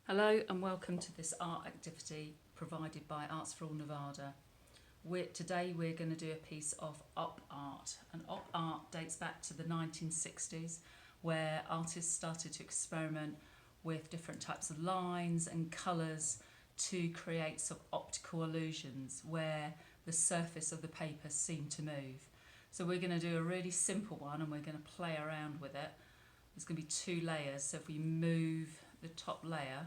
Hello and welcome to this art activity provided by Arts for All Nevada. Today we're going to do a piece of op art, and op art dates back to the 1960s, where artists started to experiment with different types of lines and colours to create sort of optical illusions where the surface of the paper seemed to move. So we're going to do a really simple one and we're going to play around with it. There's going to be two layers, so if we move the top layer,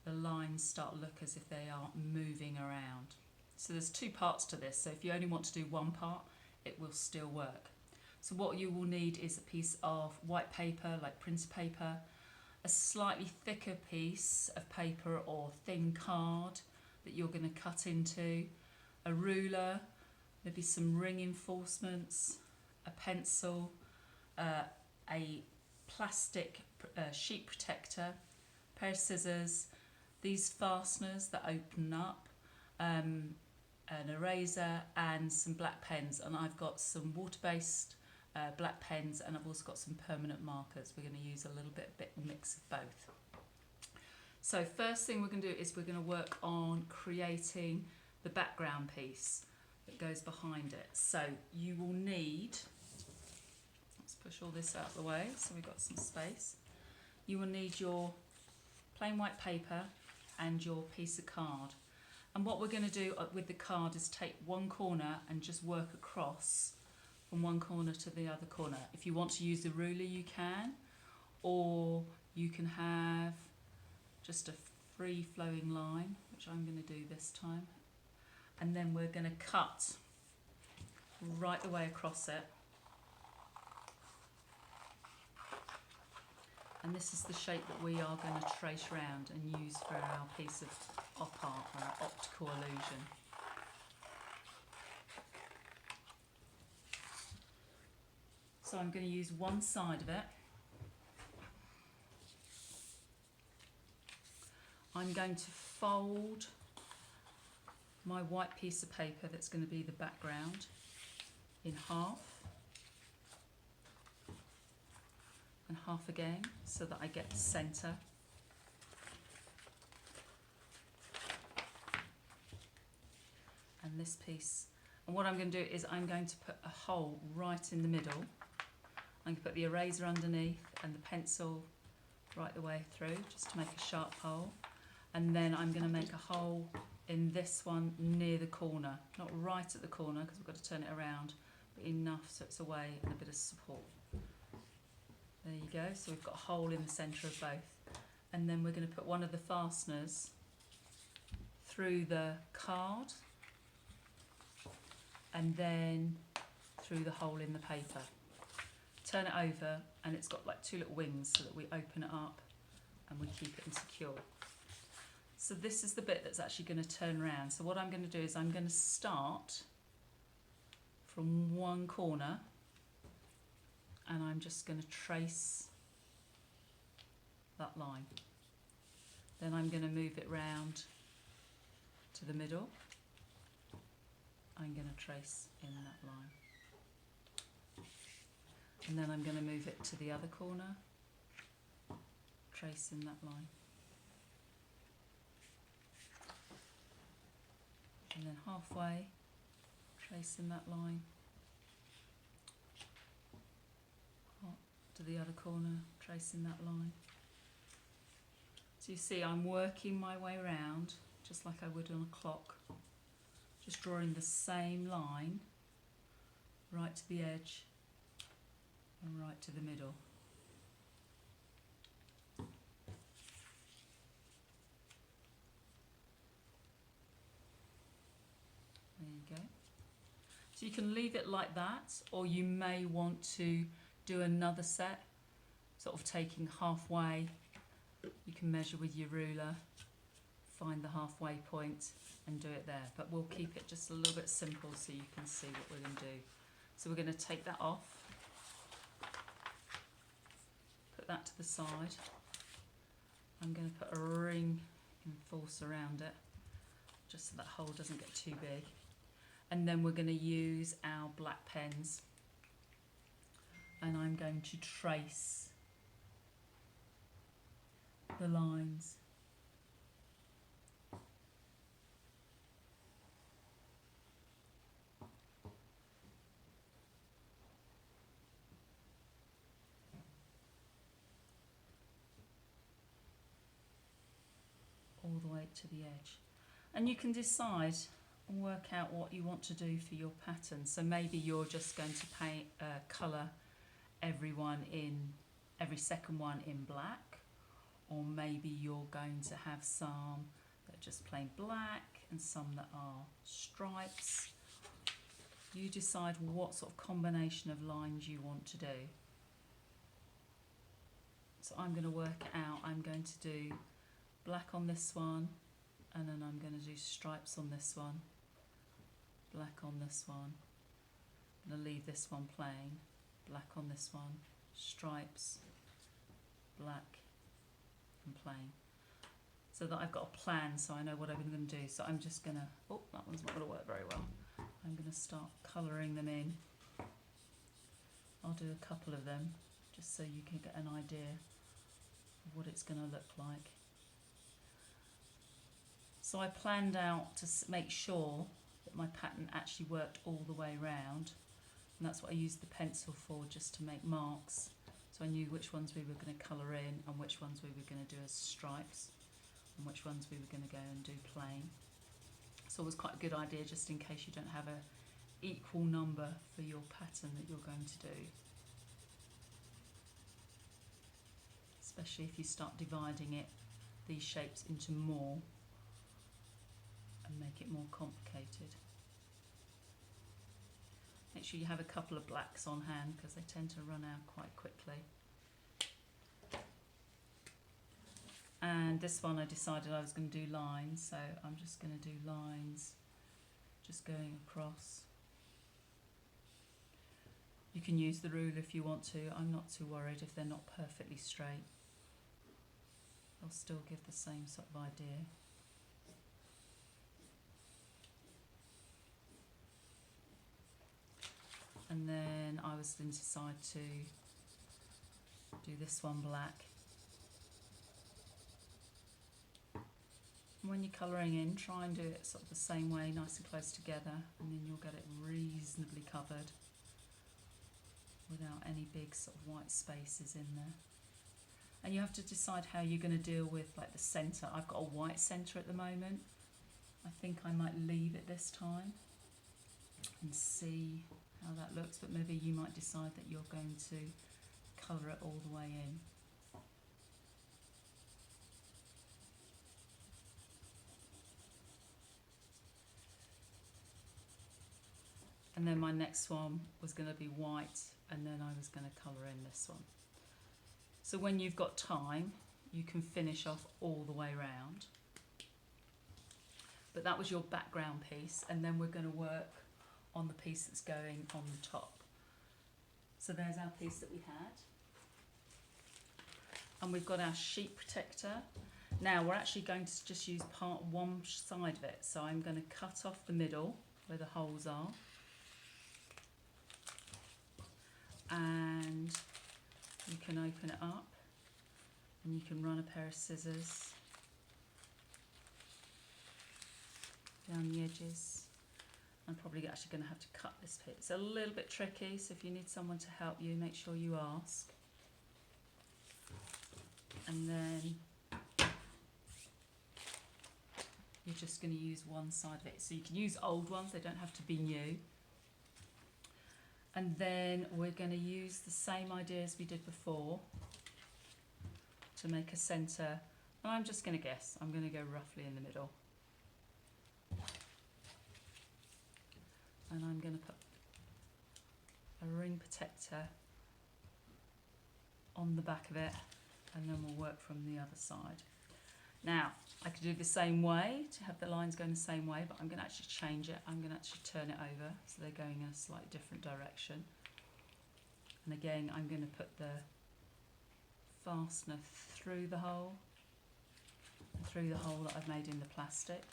the lines start to look as if they are moving around. So there's two parts to this, so if you only want to do one part, it will still work. So what you will need is a piece of white paper, like printer paper, a slightly thicker piece of paper or thin card that you're going to cut into, a ruler, maybe some ring reinforcements, a pencil, a plastic sheet protector, a pair of scissors, these fasteners that open up, an eraser and some black pens, and I've got some water-based black pens, and I've also got some permanent markers. We're going to use a little bit mix of both. So first thing we're going to do is we're going to work on creating the background piece that goes behind it. So you will need, let's push all this out of the way so we've got some space. You will need your plain white paper and your piece of card. And what we're going to do with the card is take one corner and just work across from one corner to the other corner. If you want to use the ruler, you can, or you can have just a free flowing line, which I'm going to do this time. And then we're going to cut right the way across it. And this is the shape that we are going to trace round and use for our piece of op art, or our optical illusion. So I'm going to use one side of it. I'm going to fold my white piece of paper that's going to be the background in half, and half again, so that I get the centre. And this piece, and what I'm going to do is I'm going to put a hole right in the middle. I'm going to put the eraser underneath and the pencil right the way through, just to make a sharp hole. And then I'm going to make a hole in this one near the corner, not right at the corner because we've got to turn it around, but enough so it's away and a bit of support. There you go, so we've got a hole in the centre of both. And then we're going to put one of the fasteners through the card and then through the hole in the paper. Turn it over and it's got like two little wings so that we open it up and we keep it secure. So this is the bit that's actually going to turn around. So what I'm going to do is I'm going to start from one corner, and I'm just going to trace that line. Then I'm going to move it round to the middle. I'm going to trace in that line. And then I'm going to move it to the other corner, trace in that line. And then halfway, trace in that line. To the other corner, tracing that line. So you see I'm working my way around just like I would on a clock, just drawing the same line right to the edge and right to the middle. There you go. So you can leave it like that, or you may want to do another set, sort of taking halfway. You can measure with your ruler, find the halfway point and do it there, but we'll keep it just a little bit simple so you can see what we're going to do. So we're going to take that off, put that to the side. I'm going to put a ring reinforce around it just so that hole doesn't get too big, and then we're going to use our black pens. And I'm going to trace the lines. All the way to the edge. And you can decide and work out what you want to do for your pattern. So maybe you're just going to paint, colour every second one in black, or maybe you're going to have some that are just plain black and some that are stripes. You decide what sort of combination of lines you want to do. So I'm going to work it out. I'm going to do black on this one, and then I'm going to do stripes on this one, black on this one. I'm going to leave this one plain, black on this one, stripes, black and plain. So that I've got a plan, so I know what I'm going to do. So I'm just going to, oh, that one's not going to work very well. I'm going to start colouring them in. I'll do a couple of them, just so you can get an idea of what it's going to look like. So I planned out to make sure that my pattern actually worked all the way round, and that's what I used the pencil for, just to make marks, so I knew which ones we were going to colour in and which ones we were going to do as stripes and which ones we were going to go and do plain. So it was quite a good idea, just in case you don't have a equal number for your pattern that you're going to do, especially if you start dividing these shapes into more and make it more complicated. Make sure you have a couple of blacks on hand, because they tend to run out quite quickly. And this one I decided I was going to do lines, so I'm just going to do lines just going across. You can use the ruler if you want to. I'm not too worried if they're not perfectly straight. They'll still give the same sort of idea. And then I was going to decide to do this one black. When you're colouring in, try and do it sort of the same way, nice and close together, and then you'll get it reasonably covered without any big sort of white spaces in there. And you have to decide how you're going to deal with like the centre. I've got a white centre at the moment. I think I might leave it this time and see how that looks, but maybe you might decide that you're going to colour it all the way in. And then my next one was going to be white, and then I was going to colour in this one. So when you've got time, you can finish off all the way round. But that was your background piece, and then we're going to work on the piece that's going on the top. So there's our piece that we had. And we've got our sheet protector. Now we're actually going to just use one side of it. So I'm going to cut off the middle where the holes are. And you can open it up, and you can run a pair of scissors down the edges. I'm probably actually going to have to cut this bit. It's a little bit tricky, so if you need someone to help you, make sure you ask. And then you're just going to use one side of it. So you can use old ones, they don't have to be new. And then we're going to use the same idea as we did before to make a centre. And I'm just going to guess. I'm going to go roughly in the middle. And I'm going to put a ring protector on the back of it, and then we'll work from the other side. Now, I could do the same way to have the lines going the same way, but I'm going to actually change it. I'm going to actually turn it over so they're going in a slightly different direction. And again, I'm going to put the fastener through the hole, and through the hole that I've made in the plastic.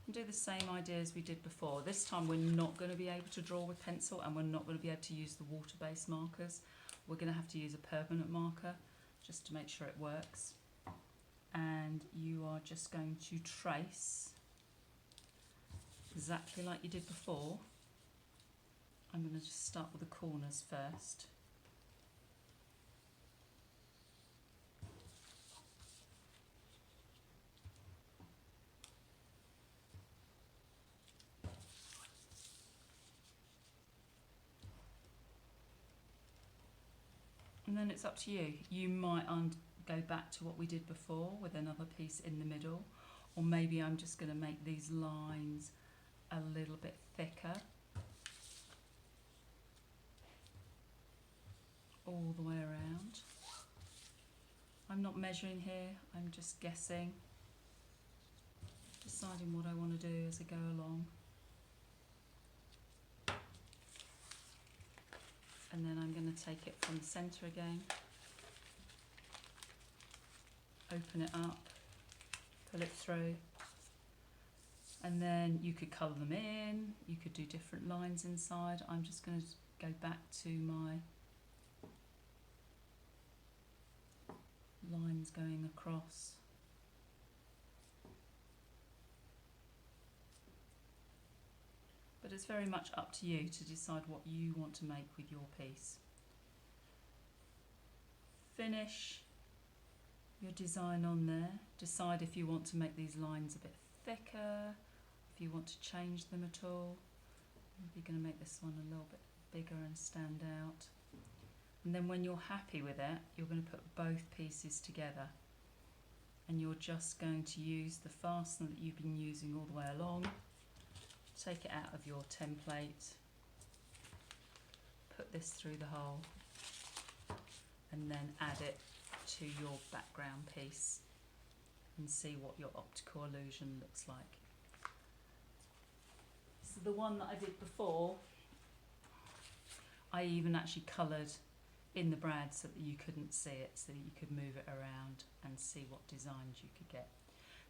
And do the same idea as we did before. This time we're not going to be able to draw with pencil, and we're not going to be able to use the water-based markers. we're going to have to use a permanent marker just to make sure it works. And you are just going to trace exactly like you did before. I'm going to just start with the corners first. And then it's up to you. You might go back to what we did before with another piece in the middle, or maybe I'm just going to make these lines a little bit thicker all the way around. I'm not measuring here, I'm just guessing, deciding what I want to do as I go along. And then I'm going to take it from the centre again, open it up, pull it through, and then you could colour them in, you could do different lines inside. I'm just going to go back to my lines going across. But it's very much up to you to decide what you want to make with your piece. Finish your design on there. Decide if you want to make these lines a bit thicker, if you want to change them at all. Maybe you're going to make this one a little bit bigger and stand out. And then when you're happy with it, you're going to put both pieces together. And you're just going to use the fastener that you've been using all the way along. Take it out of your template, put this through the hole, and then add it to your background piece and see what your optical illusion looks like. So the one that I did before, I even actually coloured in the brad so that you couldn't see it, so that you could move it around and see what designs you could get.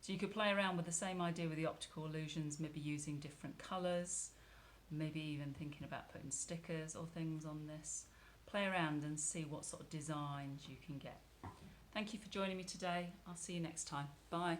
So you could play around with the same idea with the optical illusions, maybe using different colours, maybe even thinking about putting stickers or things on this. Play around and see what sort of designs you can get. Thank you for joining me today. I'll see you next time. Bye.